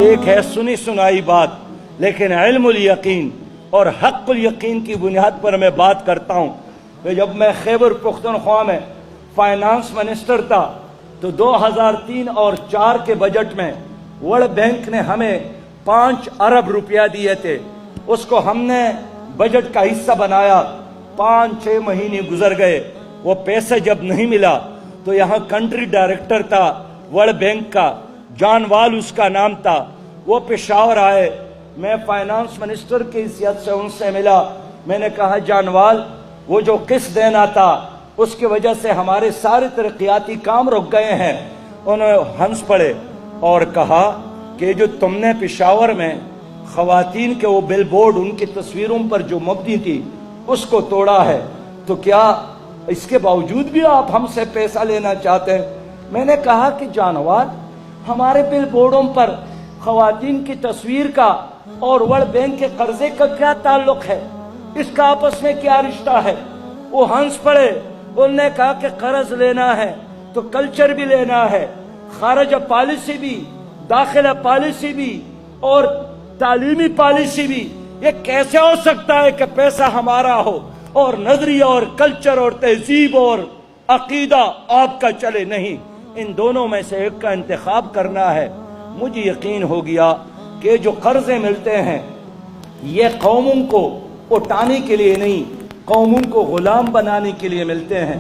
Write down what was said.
ایک ہے سنی سنائی بات، لیکن علم الیقین اور حق الیقین کی بنیاد پر میں بات کرتا ہوں کہ جب میں خیبر پختونخوا میں فائنانس منسٹر تھا تو 2003 اور 4 کے بجٹ میں ورلڈ بینک نے ہمیں 5 ارب روپیہ دیے تھے، اس کو ہم نے بجٹ کا حصہ بنایا۔ 5-6 مہینے گزر گئے، وہ پیسے جب نہیں ملا تو یہاں کنٹری ڈائریکٹر تھا ورلڈ بینک کا، جان وال اس کا نام تھا، وہ پشاور آئے، میں فائنانس منسٹر کی حیثیت سے ان سے ملا۔ میں نے کہا جان وال، وہ جو قسط دینا تھا اس کی وجہ سے ہمارے سارے ترقیاتی کام رک گئے ہیں۔ انہوں نے ہنس پڑے اور کہا کہ جو تم نے پشاور میں خواتین کے وہ بل بورڈ ان کی تصویروں پر جو مبنی تھی اس کو توڑا ہے، تو کیا اس کے باوجود بھی آپ ہم سے پیسہ لینا چاہتے ہیں؟ میں نے کہا کہ جانوار، ہمارے بل بورڈوں پر خواتین کی تصویر کا اور ورلڈ بینک کے قرضے کا کیا تعلق ہے؟ اس کا آپس میں کیا رشتہ ہے؟ وہ ہنس پڑے، انہوں نے کہا کہ قرض لینا ہے تو کلچر بھی لینا ہے، خارجہ پالیسی بھی، داخلہ پالیسی بھی اور تعلیمی پالیسی بھی۔ یہ کیسے ہو سکتا ہے کہ پیسہ ہمارا ہو اور نظریہ اور کلچر اور تہذیب اور عقیدہ آپ کا چلے؟ نہیں، ان دونوں میں سے ایک کا انتخاب کرنا ہے۔ مجھے یقین ہو گیا کہ جو قرضے ملتے ہیں یہ قوموں کو اٹھانے کے لیے نہیں، قوموں کو غلام بنانے کے لیے ملتے ہیں۔